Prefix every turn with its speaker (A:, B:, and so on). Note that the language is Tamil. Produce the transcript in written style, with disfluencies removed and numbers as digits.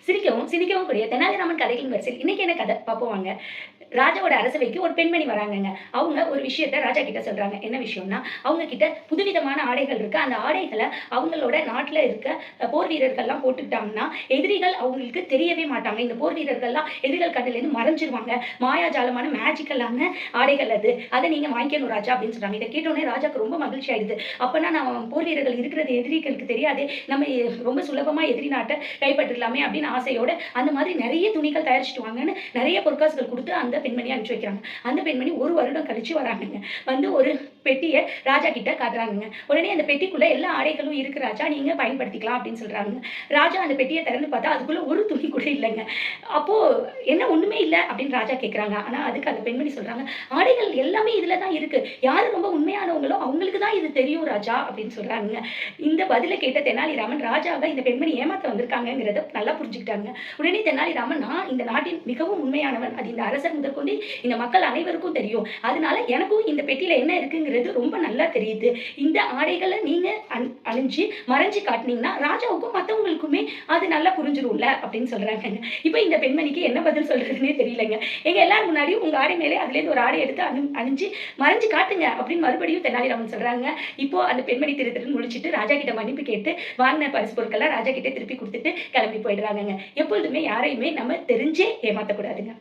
A: சிரிக்கவும், சிந்திக்கவும் கூடிய தெனாலிராமன் கதைகளின் வரிசையில் இன்னைக்கு என்ன கதை பார்ப்போம் வாங்க. ராஜாவோட அரசவைக்கு ஒரு பெண்மணி வராங்கங்க. அவங்க ஒரு விஷயத்த ராஜா கிட்ட சொல்றாங்க. என்ன விஷயம்னா, அவங்க கிட்ட புதுவிதமான ஆடைகள் இருக்கு. அந்த ஆடைகள அவங்களோட நாட்ல இருக்க போர் வீரர்கள்லாம் போட்டுக்கிட்டாங்கன்னா, எதிரிகள் அவங்களுக்கு தெரியவே மாட்டாங்க. இந்த போர் வீரர்கள்லாம் எதிரிகள் கண்ணுலேருந்து மறைஞ்சிருவாங்க. மாயாஜாலமான மேஜிக்கலான ஆடைகள் அது. அத நீங்க வாங்கிக்கணும் ராஜா அப்படின்னு சொல்றாங்க. இத கேட்டோனே ராஜாக்கு ரொம்ப மகிழ்ச்சி ஆயிடுது. அப்பன்னா நான் போர் வீரர்கள் இருக்கிறது எதிரிகளுக்கு தெரியாதே. நம்ம ரொம்ப சுலபமா எதிரி நாட்ட கைப்பற்றிடலாமே அப்படின்னு ஆசையோட அந்த மாதிரி நெறைய துணிகள் தயாரிச்சுட்டு வாங்கன்னு நெறைய பொற்காசுகள் குடுத்து அந்த பெண்மணிய அனுப்பிச்சு வைக்கிறாங்க. அந்த பெண்மணி 1 வருடம் கழிச்சு வராங்கங்க. வந்து ஒரு பெட்டிய ராஜா கிட்ட காட்டுறாங்கங்க. உடனே அந்த பெட்டிக்குள்ள எல்லா ஆடைகளும் இருக்கு ராஜா, நீங்க பயன்படுத்திக்கலாம் அப்படின்னு சொல்றாங்க. ராஜா அந்த பெட்டிய திறந்து பார்த்தா அதுக்குள்ள ஒரு துணி கூட இல்லங்க. அப்போ என்ன ஒண்ணுமே இல்ல அப்படின்னு ராஜா கேட்குறாங்க. ஆனா அதுக்கு அந்த பெண்மணி சொல்றாங்க, ஆடைகள் எல்லாமே இதுல தான் இருக்கு. யாரு ரொம்ப உண்மையானவங்களோ அவங்களுக்கு தான் இது தெரியும் ராஜா அப்படின்னு சொல்றாங்க. இந்த பதில கேட்ட தெனாலிராமன் ராஜாவ இந்த பெண்மணி ஏமாத்த வந்திருக்காங்கங்கிறத நல்லா புரிஞ்சுக்கிட்டாங்க. உடனே தெனாலிராமன், நான் இந்த நாட்டின் மிகவும் உண்மையானவன். அது இந்த அரசர் முதற்கொண்டு இந்த மக்கள் அனைவருக்கும் தெரியும். அதனால எனக்கும் இந்த பெட்டியில என்ன இருக்குங்கிறது ரொம்ப நல்லா தெரியுது. இந்த ஆடைகள நீங்க அணிஞ்சு மறைஞ்சு காட்டுனீங்கன்னா, ராஜாவுக்கும் மத்தவங்களுக்குமே அது நல்லா புரிஞ்சிரும்ல அப்படின்னு சொல்றாங்கங்க. இப்ப இந்த பெண்மணிக்கு என்ன பதில் சொல்றதுன்னே தெரியலங்க. எங்க எல்லார் முன்னாடியும் உங்க ஆடை மேலே அதுலேருந்து ஒரு ஆடை எடுத்து அணிஞ்சு மறைஞ்சு காட்டுங்க அப்படின்னு மறுபடியும் தெனாலிராமன் சொல்றாங்க. இப்போ அந்த பெண்மணி திரு திருன்னு முழிச்சுட்டு ராஜா கிட்ட மன்னிப்பு கேட்டு வாங்கின பரிசு பொருட்கள ராஜா கிட்ட திருப்பி குடுத்துட்டு கிளம்பி போயிடுறாங்கங்க. எப்பொழுதுமே யாரையுமே நம்ம தெரிஞ்சே ஏமாத்தக்கூடாதுங்க.